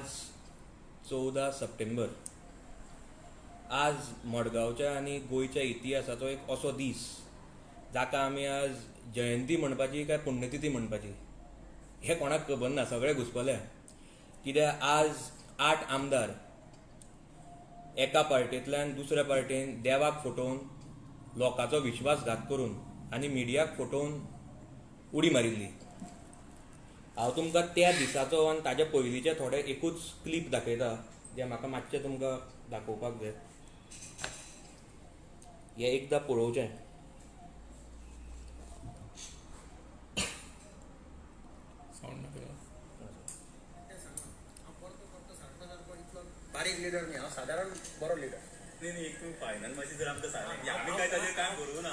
आज 14 सप्टेंबर. आज मडगांवच्या आनी गोंयच्या इतिहासाचो एक असो दीस जाका आमी आज जयंती म्हणपाची काय पुण्यतिथी म्हणपाची हें कोणाक खबर ना. सगळे घुसपल्या. कित्याक आज 8 आमदार एका पार्टींतल्यान दुसऱ्या पार्टीन देवाक फटोवन लोकांचो विश्वासघात करून आनी मिडियाक फटोवन उडी मारिल्ली. हांव तुमकां त्या दिसाचो आनी ताजे पयलींचे थोडे एकूच क्लिप दाखयता जे म्हाका मातशें तुमकां दाखोवपाक जाय. हें एकदां पळोवचें. बारीक लिडर न्ही, हांव सादारण बरो लिडर. नाही एक फायनल मॅची जर आमकां सांगलें आमी काय ताजेर काम करूं ना.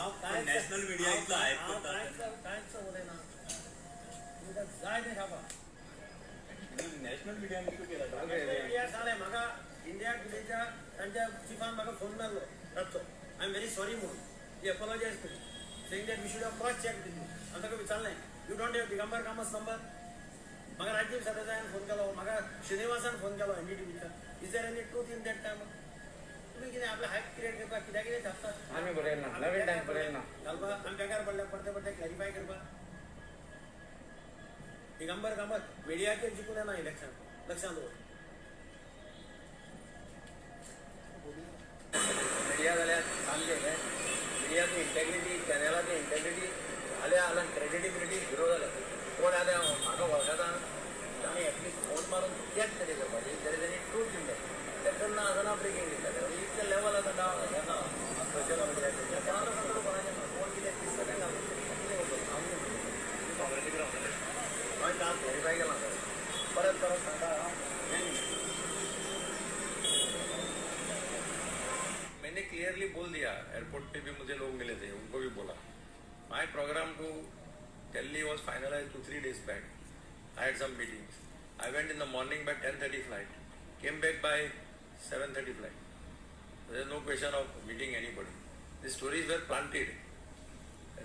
नॅशनल मिडिया इतलो हायप करता. कांयच उलयना. जाय तें खावपा. नॅशनल मिडियान कितें केला? मिडिया सांगलें म्हाका इंडिया टुडेच्या तांच्या चिफान म्हाका फोन मारलो रातचो. आय एम व्हेरी सॉरी म्हणून. He apologises to saying that we should have cross check this. हांवें ताका विचारलें you don't have Digambar Kamat number. म्हाका राजदीप सरदेसायान फोन केलो, म्हाका श्रीनिवासान फोन केलो एनडीटीव्हीच्या. Is there any truth in that time? तुमी कितें आपलें हायप क्रिएट करपाक कित्याक कितें छापतात? आमी बरयले ना, नवीन टायम बरयले ना. घालपाक आमी बेकार पडले परते क्लॅरिफाय करपाक. दिगंबर कामत मिडियाचेर जिखून येना इलेक्शन, लक्षांत दवर. मिडिया जाल्यार सामकें मिडियाची इंटेग्रिटी, चॅनलाची इंटेग्रिटी जाल्यार क्रेडिबिलिटी झिरो जाल्या. कोण आल्या म्हाका वळखता आमी एटलिस्ट फोन मारून चॅक तरी करपाची. जरी तरी ट्रूथ इन दॅट. ते करना आसतना ब्रेकिंग दिताले. इतले लेवल आतां डावन येना सोशल मिडियाचेर. कोणाचो कंट्रोल कोणाचें ना. कोण कितें कितें तें घालता हांवें काम क्लॅरिफाय केलां सर. परत सांगता. मैंने क्लियरली बोल दिया, एयरपोर्ट पे भी मुझे लोग मिले थे, उनको भी बोला. My programme to Delhi was finalised 2-3 days back. I had some meetings. I went in the morning by 10:30 flight, came back by 7:30 flight. There is no question of meeting anybody. The stories were planted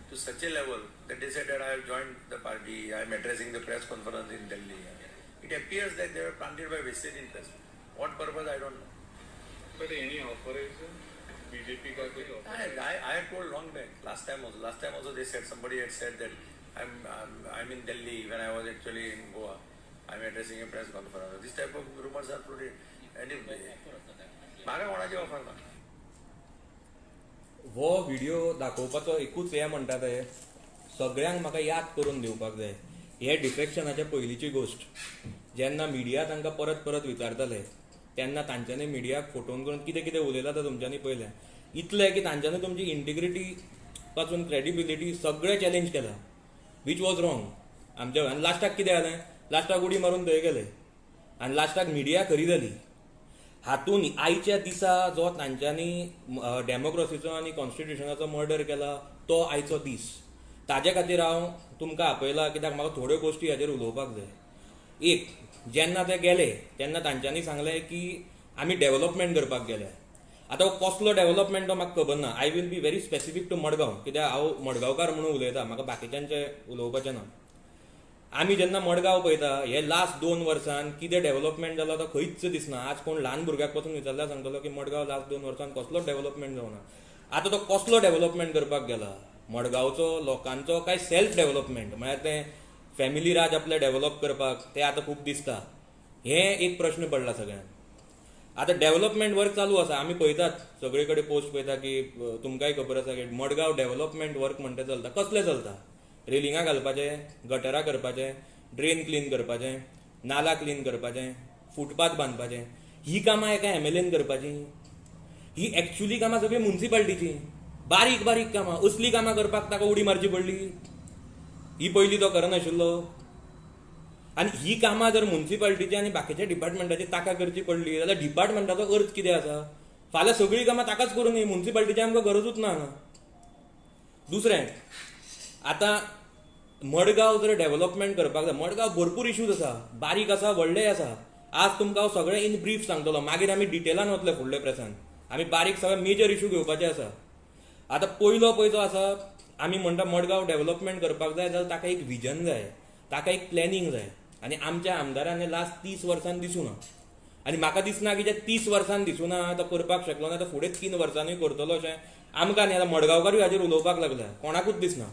to such a level that they said that I have joined the party, I am addressing the press conference in Delhi. It appears that they were planted by vested interest. What purpose, I don't know. But any offer is BJP का कोई offer? I had told long back. Last time also they said, somebody had said that I'm in Delhi when I was actually in Goa. I'm addressing a press conference. This type of rumors are floated. म्हाका कोणाची offer ना. हो video दाखोवपाचो एकूच हें म्हणटा ते सगळ्यांक म्हाका याद करून दिवपाक जाय. हे डिफेक्शनाच्या पयलींची गोश्ट. जेन्ना मिडिया तांकां परत परत विचारताले तेन्ना तांच्यांनी मिडियाक फोटोवन करून कितें कितें उलयलां तें तुमच्यांनी पळयलें. इतलें की तांच्यांनी तुमची इंटिग्रिटी पासून क्रेडिबिलिटी सगळें चॅलेंज केलां, वीच वॉज रॉंग आमच्या. आनी लास्टाक कितें जालें? लास्टाक उडी मारून थंय गेले आनी लास्टाक मिडिया खरी जाली. हातून आयच्या दिसा जो तांच्यांनी डेमोक्रेसीचो आनी कॉन्स्टिट्युशनाचो मर्डर केला तो आयचो दीस. ताजे खातीर हांव तुमकां आपयलां कित्याक म्हाका थोड्यो गोश्टी हाचेर उलोवपाक जाय. एक, जेन्ना ते गेले तेन्ना तांच्यांनी सांगलें की आमी डेव्हलपमेंट करपाक गेले. आतां कसलो डेव्हलपमेंट तो म्हाका खबर ना. I will be very specific to Madgaon कित्याक हांव मडगांवकार म्हणून उलयतां, म्हाका बाकीच्यांचें उलोवपाचें ना. आमी जेन्ना मडगांव पळयता हे लास्ट 2 वर्सान कितें डेव्हलपमेंट जालो तो खंयच दिसना. आज कोण ल्हान भुरग्याक पासून विचारल्यार सांगतलो की मडगांव लास्ट 2 वर्सान कसलोच डेव्हलपमेंट जावना. आतां तो कसलो डेव्हलपमेंट करपाक गेला? मडगांवचो लोकांचो काय सेल्फ डेव्हलपमेंट म्हळ्यार तें फॅमिली राज आपलें डेव्हलप करपाक तें आतां खूब दिसता. हें एक प्रश्न पडला सगळ्यांक. आतां डेव्हलपमेंट वर्क चालू आसा. आमी पळयतात सगळे कडेन पोस्ट पळयता की तुमकांय खबर आसा की मडगांव डेव्हलपमेंट वर्क म्हणटा चलता. कसलें चलता? रेलिंगां घालपाचें, गटरां करपाचें, ड्रेन क्लीन करपाचें, नाला क्लीन करपाचें, फुटपाथ बांदपाचें. ही कामां एका MLAन करपाची? ही एक्चुअली कामां सगळी म्युन्सिपाल्टीची. बारीक बारीक कामां, असली कामां करपाक ताका उडी मारची पडली. ही पयलीं तो करनाशिल्लो. आनी ही कामां जर म्युन्सिपाल्टीची आनी बाकीच्या डिपार्टमेंटाची ताका करची पडली जाल्यार डिपार्टमेंटाचो अर्थ कितें आसा? फाल्यां सगळीं कामां ताकाच करूंक जाय. म्युन्सिपाल्टीची आमकां गरजूच ना. दुसरें, आतां मडगांव जर डेव्हलपमेंट करपाक जाय, मडगांव भरपूर इश्यूज आसा, बारीक आसा, व्हडलेय आसा. आज तुमकां हांव सगळें इन ब्रीफ सांगतलो, मागीर आमी डिटेलान वतले फुडल्या प्रेसान. आमी बारीक सगळे मेजर इश्यू घेवपाचे आसा. आतां पयलो पळय आसा, आमी म्हणटा मडगांव डेव्हलपमेंट करपाक जाय जाल्यार ताका एक विजन जाय, ताका एक प्लॅनिंग जाय. आनी आमच्या आमदारांनी लास्ट 30 वर्सांनी दिसूना आनी म्हाका दिसना की जे 30 वर्सांनी दिसूना तो करपाक शकलो ना तो फुडें 3 वर्सांनी करतलो अशें आमकां न्ही आतां मडगांवकारूय हाजेर उलोवपाक लागल्या कोणाकूच दिसना.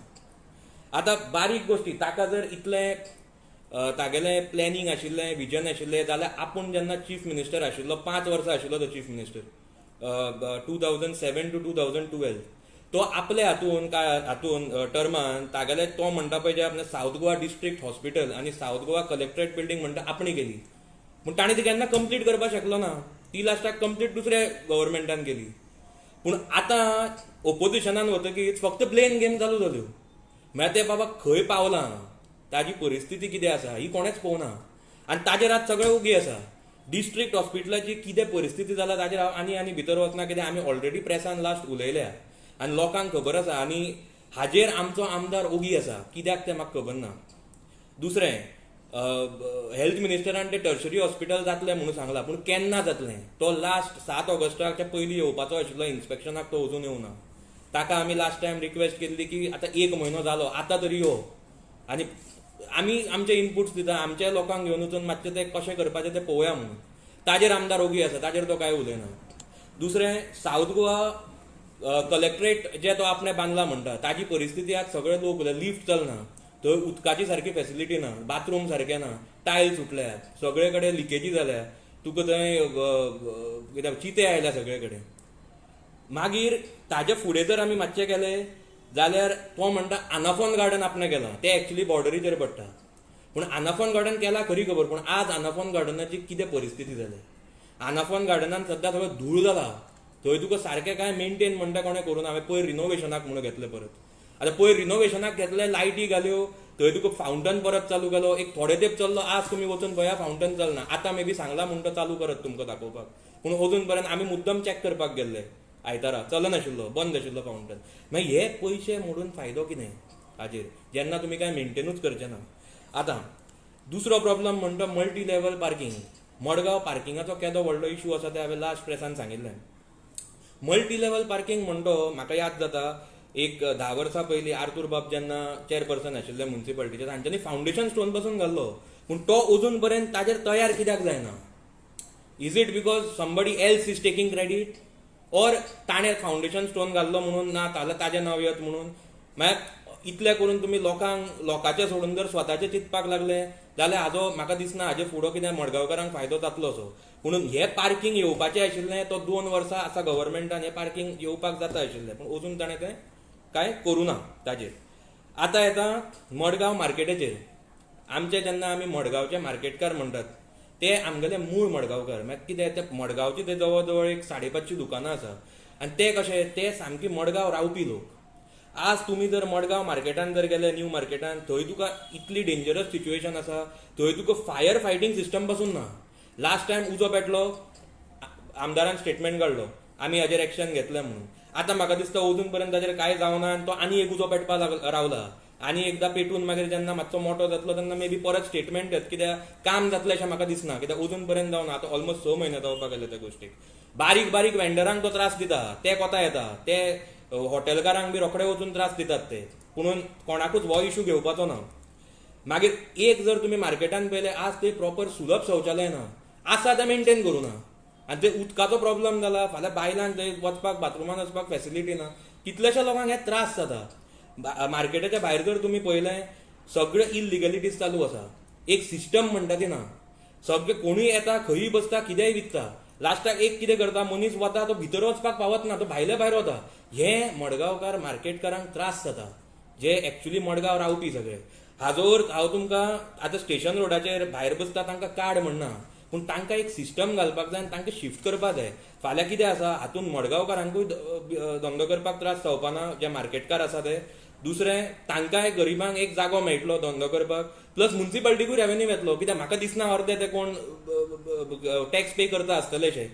आतां बारीक गोश्टी ताका जर इतलें तागेलें प्लॅनिंग आशिल्लें विजन आशिल्लें जाल्यार आपूण जेन्ना चीफ मिनिस्टर आशिल्लो 5 वर्सां आशिल्लो तो चीफ मिनिस्टर 2007 to 2012 तो आपल्या हातून टर्मान तागेले तो म्हणटा पळय जे आपले सावथ गोवा डिस्ट्रिक्ट हॉस्पिटल आनी सावथ गोवा कलेक्टरेट बिल्डींग म्हणटा आपणी केली पूण ताणें ती केन्ना कंप्लीट करपाक शकलो ना. ती लास्टाक कंप्लीट दुसऱ्या गव्हर्मेंटान केली. पूण आतां ओपोजिशनान वतकीच फक्त प्लेन गेम चालू जाल्यो म्हळ्यार ते बाबा खंय पावलां ताजी परिस्थिती कितें आसा ही कोणेच पळोवना आनी ताजेर आज सगळें उगी आसा. डिस्ट्रिक्ट हॉस्पिटलाची कितें परिस्थिती जाला ताजेर हांव आनी भितर वचना कित्याक आमी ऑलरेडी प्रेसान लास्ट उलयल्या आनी लोकांक खबर आसा आनी हाजेर आमचो आमदार ओगी आसा कित्याक तें म्हाका खबर ना. दुसरें हेल्थ मिनिस्टरान तें टर्शरी हॉस्पिटल जातलें म्हणून सांगलां पूण केन्ना जातलें तो लास्ट 7 ऑगस्टाच्या पयलीं येवपाचो आशिल्लो इन्स्पेक्शनाक तो अजून येवना. ताका आमी लास्ट टायम रिक्वेस्ट केल्ली की आतां 1 म्हयनो जालो आतां तरी यो आनी आमी आमचे इनपुट्स दिता आमच्या लोकांक घेवन वचून मातशें तें कशें करपाचें तें पळोवया म्हणून. ताजेर आमदार ओगी आसा ताजेर तो कांय उलयना. दुसरें सावथ गोवा कलेक्टरेट जे तो आपणें बांदला म्हणटा ताजी परिस्थिती आज सगळे लोक लिफ्ट चलना थंय उदकाची सारकी फेसिलिटी ना बाथरूम सारके ना टायल्स सुटल्यात सगळे कडेन लिकेजी जाल्या तुका थंय कितें चिते आयल्या सगळे कडेन. मागीर ताजे फुडें जर आमी मातशें गेले जाल्यार तो म्हणटा आनाफोन गार्डन आपणें केलां तें एक्चुली बॉर्डरीचेर पडटा पूण आनाफोन गार्डन केलां खरी खबर पूण आज आनाफोन गार्डनाची कितें परिस्थिती जाली. आनाफोन गार्डनान सद्दां सगळें धूळ जाला थंय तुका सारकें कांय मेंटेन म्हणटा कोणें करून हांवें पयर रिनोवेशनाक म्हणून घेतलें परत. आतां पयर रिनोवेशनाक घेतले लायटी घाल्यो थंय तुका फावंटन परत चालू केलो एक थोडे तेंप चल्लो आज तुमी वचून पळया फावंटन चलना. आतां मे बी सांगला म्हणटा चालू करत तुमकां दाखोवपाक पूण अजून पर्यंत आमी मुद्दम चॅक करपाक गेल्ले आयतारा चलनाशिल्लो बंद आशिल्लो फावंटन. मागीर हे पयशे मोडून फायदो कितें हाजेर जेन्ना तुमी कांय मेंटेनूच करचे ना. आतां दुसरो प्रॉब्लम म्हणटा मल्टी लेवल पार्किंग. मडगांव पार्किंगाचो केदो व्हडलो इशू आसा ते हांवें लास्ट प्रेसान सांगिल्लें. मल्टी लेवल पार्किंग म्हणटो म्हाका याद जाता एक 10 वर्सां पयलीं आर्थूर बाब जेन्ना चेअरपर्सन आशिल्ले म्युनिसिपालिटीचे तांच्यांनी फावंडेशन स्टोन पासून घाल्लो पूण तो अजून पर्यंत ताजेर तयार कित्याक जायना. Is it because somebody else is taking credit or ताणें फावंडेशन स्टोन घाल्लो म्हणून ना जाल्यार ताजें नांव येत म्हणून. म्हळ्यार इतलें करून तुमी लोकांचें सोडून जर स्वताचें चिंतपाक लागले जाल्यार हाजो म्हाका दिसना हाजे फुडो कितें मडगांवकारांक फायदो जातलो असो. म्हणून हे पार्किंग येवपाचें आशिल्लें तो 2 वर्सां आसा गव्हर्मेंटान हें पार्किंग येवपाक जाता आशिल्लें पूण अजून ताणें तें कांय करूं ना ताजेर. आतां येता मडगांव मार्केटाचेर. आमचे जेन्ना आमी मडगांवचे मार्केटकार म्हणटात ते आमगेले मूळ मडगांवकार म्हळ्यार कितें ते मडगांवची ते जवळ जवळ एक 550 दुकानां आसा आनी ते कशे ते सामकी मडगांव रावपी लोक. आज तुमी जर मडगांव मार्केटान जर गेले न्यू मार्केटान थंय तुका इतली डेंजरस सिच्युएशन आसा थंय तुका फायर फायटींग सिस्टम पासून ना. लास्ट टायम उजो पेटलो आमदारान स्टेटमेंट काडलो आमी हाजेर एक्शन घेतलें म्हणून. आतां म्हाका दिसता अजून पर्यंत ताजेर कांय जावना आनी तो आनी एक उजो पेटपाक रावला आनी एकदां पेटून मागीर जेन्ना मातसो मोठो जातलो तेन्ना मे बी परत स्टेटमेंट येत कित्याक काम जातलें अशें म्हाका दिसना कित्याक अजून पर्यंत जावना. आतां ऑलमोस्ट 6 म्हयने जावपाक गेले त्या गोश्टीक. बारीक बारीक वेंडरांक तो त्रास दिता ते कोता येता ते हॉटेलकारांक बी रोखडे वचून त्रास दितात ते पूण कोणाकूच हो इशू घेवपाचो ना. मागीर एक जर तुमी मार्केटान पयलें आज ते प्रॉपर सुलभ शौचालय ना आसा ते मेंटेन करूं ना आनी ते उदकाचो प्रॉब्लम जाला फाल्यां बायलांक थंय वचपाक बाथरुमान वचपाक फेसिलिटी ना. कितलेशा लोकांक हे त्रास जाता. मार्केटाच्या भायर जर तुमी पळयलें सगळे इलिगलिटीज चालू आसा. एक सिस्टम म्हणटा ती ना. सगळे कोणूय येता खंयी बसता कितेंय विकता लास्टाक एक कितें करता मनीस वता तो भितर वचपाक पावत ना तो भायले भायर वता. हे मडगांवकार मार्केटकारांक त्रास जाता जे एक्चुली मडगांव रावपी सगळे. हाजोर हांव तुमकां आतां स्टेशन रोडाचेर भायर बसता तांकां कार्ड म्हणना पूण तांकां एक सिस्टम घालपाक जाय आनी तांकां शिफ्ट करपाक जाय. फाल्यां कितें आसा हातूंत मडगांवकारांकूय धंदो करपाक त्रास जावपाना जे मार्केटकार आसा ते. दुसरें तांकांय गरिबांक एक जागो मेळटलो धंदो करपाक प्लस म्युनिसिपालिटीकूय रेवेन्यू येतलो कित्याक म्हाका दिसना अर्दे ते कोण टॅक्स पे करता आसतलेशे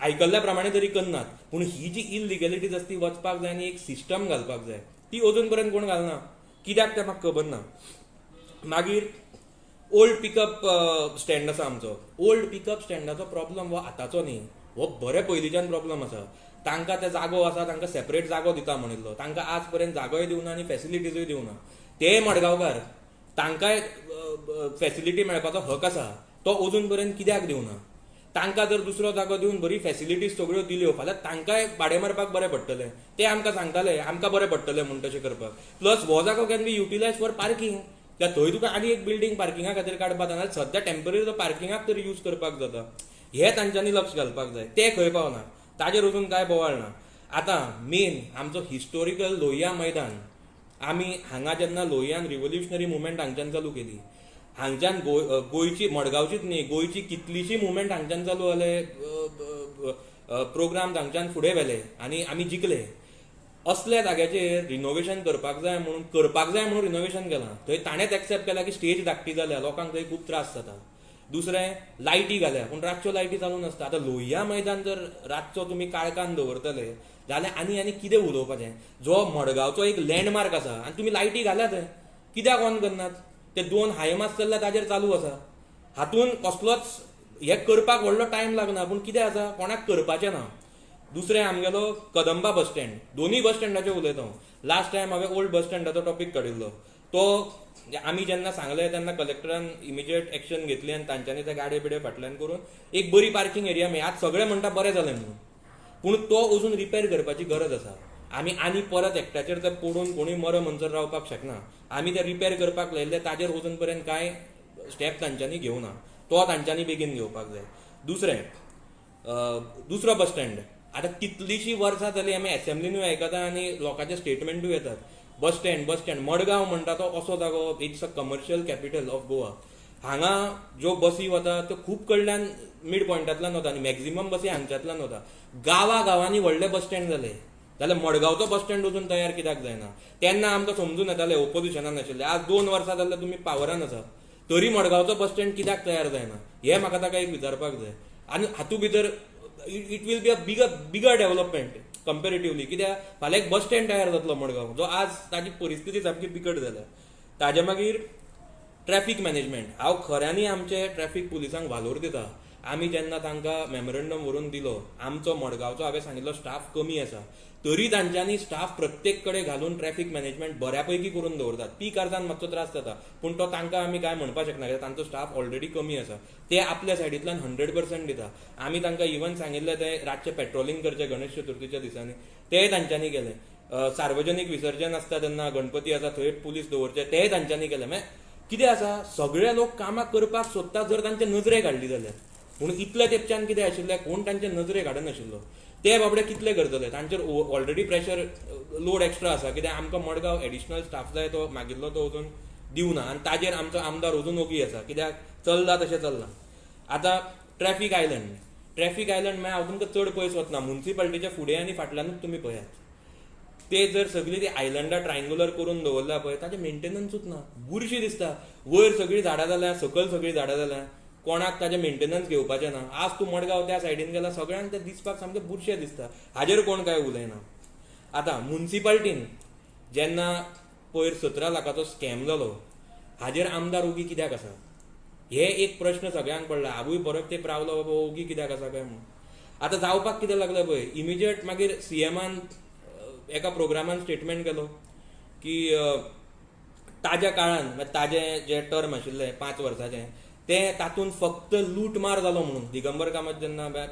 आयकल्ल्या प्रमाणे तरी करनात. पूण ही जी इलिगॅलिटीज आसा ती वचपाक जाय आनी एक सिस्टम घालपाक जाय ती अजून पर्यंत कोण घालना कित्याक तें म्हाका खबर ना. मागीर ओल्ड पिकअप स्टँड आसा आमचो. ओल्ड पिकअप स्टँडाचो प्रॉब्लम हो आतांचो न्ही हो बरे पयलींच्यान प्रॉब्लम आसा. तांकां ते जागो आसा तांकां सेपरेट जागो दिता म्हणिल्लो तांकां आज पर्यंत जागोय दिवना आनी फेसिलिटीजूय दिवना. ते मडगांवकार तांकांय फॅसिलिटी मेळपाचो हक आसा तो अजून पर्यंत कित्याक दिवना. तांकां जर दुसरो जागो दिवन बरी फॅसिलिटीज सगळ्यो दिल्यो फाल्यां तांकांय भाडें मारपाक बरें पडटलें. ते आमकां सांगताले आमकां बरें पडटलें म्हूण तशें करपाक. प्लस हो जागो can be utilise for parking. कित्याक थंय तुका आनी एक बिल्डींग पार्किंगा खातीर काडपाक जाता. सद्या टेम्पररी तो पार्किंगाक तरी यूज करपाक जाता. हे तांच्यांनी लक्ष घालपाक जाय. ते खंय पावना. ताजेर अजून कांय बोवाळ ना. आतां मेन आमचो हिस्टोरिकल लोहिया मैदान. आमी हांगा जेन्ना लोहियान रिव्होल्युशनरी मुवमेंट हांगच्यान चालू केली, हांगच्यान गोंयची मडगांवचीच न्ही गोंयची कितलीशी मुवमेंट हांगच्यान चालू जाले, प्रोग्राम हांगच्यान फुडें व्हेले आनी आमी जिखले. असल्या जाग्याचेर रिनोव्हेशन करपाक जाय म्हणून रिनोव्हेशन केलां. थंय ताणेंच एक्सेप्ट केला की स्टेज धाकटी जाल्या, लोकांक थंय खूब त्रास जाता. दुसरें लायटी घाल्या पूण रातच्यो लायटी चालू नासता. आतां लोहिया मैदान जर रातचो तुमी काळखान दवरतले जाल्यार आनी कितें उलोवपाचें. जो मडगांवचो एक लँडमार्क आसा आनी तुमी लायटी घाल्या थंय, कित्याक ऑन करनात. ते 2 हायमास चल्ल्या ताजेर चालू आसा. हातून कसलोच हे करपाक व्हडलो टायम लागना. पूण कितें आसा कोणाक करपाचें ना. दुसरें आमगेलो कदंबा बस स्टँड. दोनूय बस स्टँडाचेर उलयता हांव. लास्ट टायम हांवें ओल्ड बस स्टँडाचो टॉपीक काडिल्लो. तो आमी जेन्ना सांगलें तेन्ना कलेक्टरान इमिजिएट एक्शन घेतली आनी तांच्यांनी ते गाडे बिडे फाटल्यान करून एक बरी पार्किंग एरिया मेळ्ळी. आज सगळे म्हणटा बरें जालें म्हणून. पूण तो अजून रिपेर करपाची गरज आसा. आमी आनी परत एकट्याचेर ते पडून कोणूय मरो म्हणसर रावपाक शकना. आमी ते रिपेर करपाक लायिल्ले ताजेर अजून पर्यंत कांय स्टेप तांच्यांनी घेवना. तो तांच्यांनी बेगीन घेवपाक जाय. दुसरो बस स्टँड. आतां कितलीशीं वर्सां जालीं आमी एसेंब्लीनूय आयकता आनी लोकांचे स्टेटमेंटूय येतात. बस स्टँड मडगांव म्हणटा तो असो जागो, it's a commercial capital of Goa. हांगा ज्यो बसी वता त्यो खूब कडल्यान मिड पॉयंटांतल्यान वता आनी मॅक्झिमम बसी हांगच्यांतल्यान वता. गांवांनी व्हडले बस स्टँड जाले जाल्यार मडगांवचो बस स्टँड अजून तयार कित्याक जायना. तेन्ना आमकां समजून येतालें ओपोजिशनान आशिल्ले. आज 2 वर्सां जाल्यार तुमी पावरान आसा तरी मडगांवचो बस स्टँड कित्याक तयार जायना हें म्हाका ताका एक विचारपाक जाय. आनी हातूंत भितर it will be a bigger development comparatively. कित्याक फाल्यां एक बस स्टँड तयार जातलो मडगांव जो आज ताजी परिस्थिती सामकी बिकट जाल्या. ताजे मागीर ट्रॅफिक मॅनेजमेंट. हांव खऱ्यांनी आमचे ट्रॅफिक पुलिसांक वालोर दिता. आमी जेन्ना तांकां मेमोरंडम व्हरून दिलो, आमचो मडगांवचो हांवें सांगिल्लो स्टाफ कमी आसा तरी तांच्यांनी स्टाफ प्रत्येक कडेन घालून ट्रॅफिक मॅनेजमेंट बऱ्यापैकी करून दवरतात. पीक आर्सान मातसो त्रास जाता पूण तो तांकां आमी कांय म्हणपाक शकना कित्याक तांचो स्टाफ ऑलरेडी कमी आसा. ते आपल्या सायडींतल्यान 100% दिता. आमी तांकां इवन सांगिल्लें ते रातचें पेट्रोलिंग करचें गणेश चतुर्थीच्या दिसांनी, तेंय तांच्यांनी केलें. सार्वजनीक विसर्जन आसता तेन्ना गणपती आसा थंय पुलीस दवरचे तेंय तांच्यांनी केलें. मागीर कितें आसा सगळे लोक कामां करपाक सोदतात जर तांचे नजरेक हाडली जाल्यार. पूण इतले तेंपच्यान कितें आशिल्लें कोण तांचे नजरेक हाडनाशिल्लो. ते बाबडे कितले करतले. तांचेर ऑलरेडी प्रेशर लोड एक्स्ट्रा आसा कित्याक आमकां मडगांव एडिशनल स्टाफ जाय तो मागिल्लो तो अजून दिवना आनी ताजेर आमचो आमदार अजून ओगी आसा कित्याक चल्ला तशें चल्ला. आतां ट्रॅफिक आयलंड मागीर हांव तुमकां चड पयस वचना. म्युन्सिपाल्टीच्या फुडें आनी फाटल्यानूच तुमी पळयात. ते जर सगळीं ती आयलंडां ट्रायंगुलर करून दवरल्या पळय ताजें मेंटेनन्सूच ना. बुरशी दिसता. वयर सगळीं झाडां जाल्या, सकयल सगळीं झाडां जाल्या, कोणाक ताजें मेंटेनन्स घेवपाचें ना. आज तूं मडगांव त्या सायडीन गेला सगळ्यांक ते दिसपाक सामकें बुरशें दिसता. हाजेर कोण कांय उलयना. आतां म्युन्सिपाल्टीन जेन्ना पयर 17 लाखाचो स्कॅम जालो हाजेर आमदार ओगी कित्याक आसा हे एक प्रश्न सगळ्यांक पडला. हांवूय परत तेंप रावलो बाबा ओगी कित्याक आसा काय म्हणून. आतां जावपाक कितें लागलें पळय इमिजिएट मागीर सीएमान एका प्रोग्रामान स्टेटमेंट केलो की ताज्या काळान ताजें जें टर्म आशिल्लें 5 वर्साचें तें तातूंत फक्त लूटमार जालो म्हणून. दिगंबर कामत जेन्ना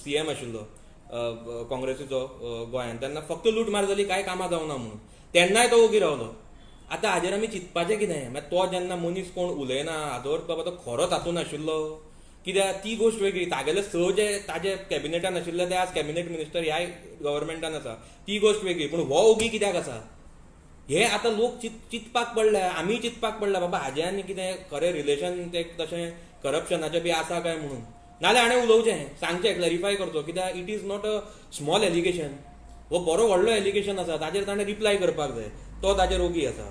सीएम आशिल्लो काँग्रेसीचो गोंयांत तेन्ना फक्त लूटमार जाली, कांय कामां जावना म्हणून. तेन्नाय तो ओगी रावलो. आतां हाजेर आमी चिंतपाचें कितें. मागीर तो जेन्ना मनीस कोण उलयना हाजो अर्थ बाबा तो खरोच हातूंत आशिल्लो कित्याक ती गोश्ट वेगळी. तागेले जे ताजे कॅबिनेटान आशिल्ले ते आज कॅबिनेट मिनिस्टर ह्याय गव्हर्मेंटान आसा ती गोश्ट वेगळी. पूण हो ओगी कित्याक आसा हे आतां लोक चिंतपाक पडल्या. आमी चिंतपाक पडल्या बाबा हाजें आनी कितें खरें रिलेशन ते तशें करप्शनाचें बी आसा काय म्हणून. नाल्यार हाणें उलोवचें, सांगचें, क्लॅरिफाय करचो कित्याक it is not a small allegation. हो बरो व्हडलो एलिगेशन आसा. ताजेर ताणें रिप्लाय करपाक जाय. तो ताजेर ओगी आसा.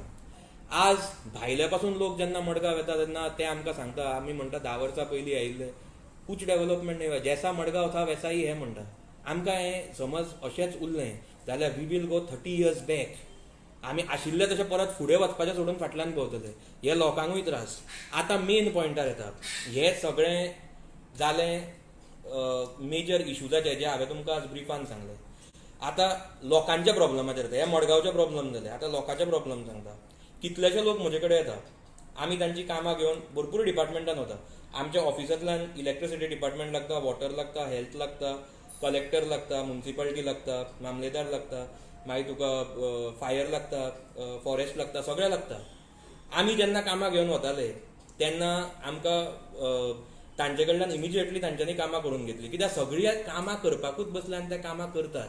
आज भायल्या पासून लोक जेन्ना मडगांव येता तेन्ना ते आमकां सांगता आमी म्हणटा 10 वर्सां पयलीं आयिल्ले कुछ डेव्हलपमेंट नाही. जैसा मडगांव था वैसा ही हे म्हणटा. आमकां हें समज अशेंच उरलें जाल्यार we will go 30 years back. आमी आशिल्ले तशें परत फुडें वचपाचें सोडून फाटल्यान भोंवतले. हे लोकांकूय त्रास. आतां मेन पॉयंटार येता. हें सगळें जालें मेजर इश्यूजाचें जे हांवें तुमकां आज ब्रिफान सांगलें. आतां लोकांच्या प्रॉब्लमाचेर येता. हे मडगांवचे प्रॉब्लम जाले. आतां लोकांचे प्रॉब्लम सांगता. कितलेशे लोक म्हजे कडेन येता आमी तांची कामां घेवन भरपूर डिपार्टमेंटान वता. आमच्या ऑफिसांतल्यान इलेक्ट्रिसिटी डिपार्टमेंट लागता, वॉटर लागता, हेल्थ लागता, कलेक्टर लागता, म्युन्सिपालिटी लागता, मामलेदार लागता, मागीर तुका फायर लागता, फॉरेस्ट लागता, सगळें लागता. आमी जेन्ना कामां घेवन वताले तेन्ना आमकां तांचे कडल्यान इमिजिएटली तांच्यांनी कामां करून घेतली, कित्याक सगळीं कामां करपाकूच बसल्या आनी ते कामां करतात.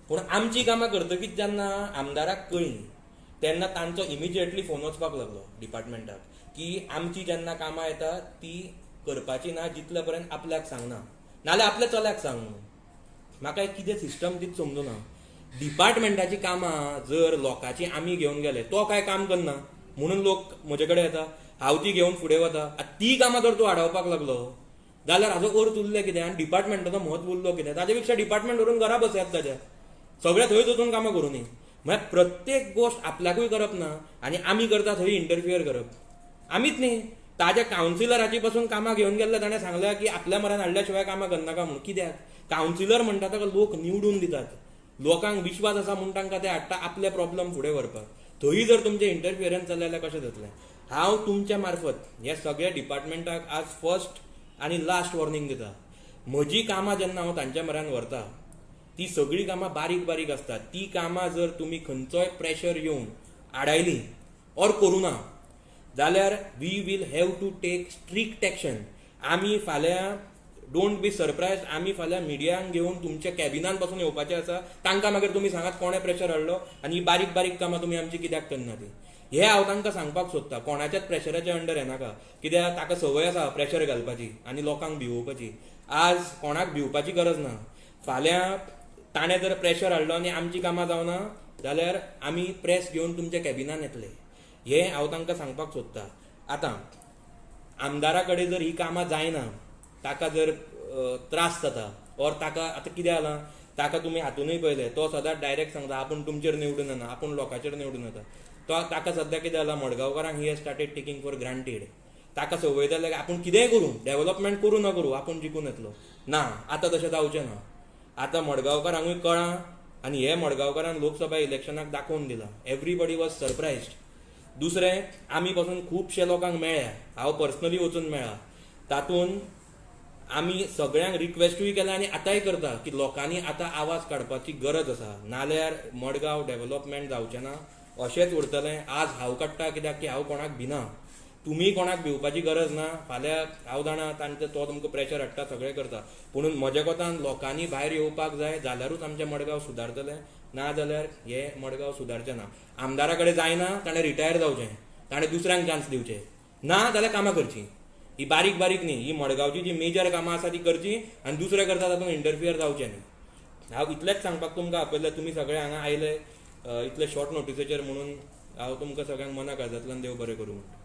पूण आमची कामां करतकीच जेन्ना आमदाराक कळ्ळी तेन्ना तांचो इमिजिएटली फोन वचपाक लागलो डिपार्टमेंटाक की आमची जेन्ना कामां येता ती करपाची ना जितले पर्यंत आपल्याक सांगना, नाल्यार आपल्या चल्याक सांग म्हणून. म्हाका एक कितें सिस्टम तीच समजुना. डिपार्टमेंटाची कामां जर लोकांची आमी घेवन गेले तो काय काम करना म्हणून लोक म्हजे कडेन येता, हांव ती घेवन फुडें वता. ती कामां जर तूं आडावपाक लागलो जाल्यार हाजो अर्थ उरलें कितें आनी डिपार्टमेंटाचो म्हत्व उरलो कितें? ताचे पेक्षा डिपार्टमेंट व्हरून घरा बसयात ताच्या, सगळे थंयच वचून कामां करूनी. म्हळ्यार प्रत्येक गोश्ट आपल्याकूय करप ना आनी आमी करता थंय इंटरफियर करप. आमीच न्ही, ताज्या कावन्सिलराची पासून कामां घेवन गेल्ले ताणें सांगल्या की आपल्या म्हऱ्यान हाडल्या शिवाय कामां करनाका म्हणून. कित्याक? कावन्सिलर म्हणटा ताका लोक निवडून दितात, लोकांक विश्वास आसा म्हणून तांकां ते हाडटा आपले प्रॉब्लेम फुडें व्हरपाक. थंय जर तुमचें इंटरफियरन्स जालें जाल्यार कशें जातलें? हांव तुमच्या मार्फत हे सगळ्या डिपार्टमेंटाक आज फर्स्ट आनी लास्ट वॉर्निंग दिता. म्हजी कामां जेन्ना हांव तांच्या म्हऱ्यान व्हरता ती सगळीं कामां बारीक बारीक आसतात. ती कामां जर तुमी खंयचोय प्रेशर येवन आडायली ऑर करूं ना जाल्यार we will have to take strict action. आमी फाल्यां डोंट बी सरप्रायज, आमी फाल्यां मिडियांक घेवन तुमच्या कॅबिनान पासून येवपाचें आसा. तांकां मागीर तुमी सांगात कोणें प्रेशर हाडलो आनी ही बारीक बारीक कामां तुमी आमची कित्याक करना ती. हे हांव तांकां सांगपाक सोदतां. कोणाच्याच प्रेशराच्या अंडर येनाका, कित्याक ताका संवय आसा प्रेशर घालपाची आनी लोकांक भिवोवपाची. आज कोणाक भिवपाची गरज ना. फाल्यां ताणें जर प्रेशर हाडलो आनी आमची कामां जावना जाल्यार आमी प्रेस घेवन तुमच्या कॅबिनान येतले. हें हांव तांकां सांगपाक सोदतां. आतां आमदारा कडेन जर ही कामां जायना, ताका जर त्रास जाता ऑर ताका आतां कितें जालां, ताका तुमी हातूनय पळयलें तो सदांच डायरेक्ट सांगता आपूण तुमचेर निवडून येना, आपूण लोकांचेर निवडून येता. तो ताका सद्या कितें जालां, मडगांवकारांक he has started taking for granted. ताका संवय जाल्या की आपूण कितेंय करूं, डेव्हलपमेंट करूं न करूं आपूण जिखून येतलो. ना, आतां तशें जावचें ना. आतां मडगांवकारांकूय कळ्ळां आनी हे मडगांवकारान लोकसभा इलेक्शनाक दाखोवन दिलां. Everybody was surprised. दुसरें, आमी पासून खुबशे लोकांक मेळ्ळ्या, हांव पर्सनली वचून मेळ्ळा. तातूंत आमी सगळ्यांक रिक्वेस्टूय केल्या आनी आतांय करता की लोकांनी आतां आवाज काडपाची गरज आसा, नाल्यार मडगांव डेव्हलपमेंट जावचें ना, अशेंच उरतलें. आज हांव काडटा कित्याक की हांव कोणाक भिना. तुमी कोणाक भिवपाची गरज ना. फाल्यां हांव जाणा तांचे तो तुमकां प्रेशर हाडटा, सगळें करता. पुणून म्हज्या कोतान लोकांनी भायर येवपाक जाय जाल्यारूच आमचें मडगांव सुदारतलें, ना जाल्यार हे मडगांव सुदारचें ना. आमदारा कडेन जायना ताणें रिटायर जावचें, ताणें दुसऱ्यांक चान्स दिवचे, ना जाल्यार कामां करचीं. ही बारीक बारीक न्ही, ही मडगांवची जी मेजर कामां आसा ती करची आनी दुसरें करता तातूंत इंटरफियर जावचें न्ही. हांव इतलेंच सांगपाक तुमकां आपयलें. तुमी सगळे हांगा आयले इतले शॉर्ट नोटिसेचेर म्हणून हांव तुमकां सगळ्यांक मना काळजांतल्यान देव बरें करूं म्हणटा.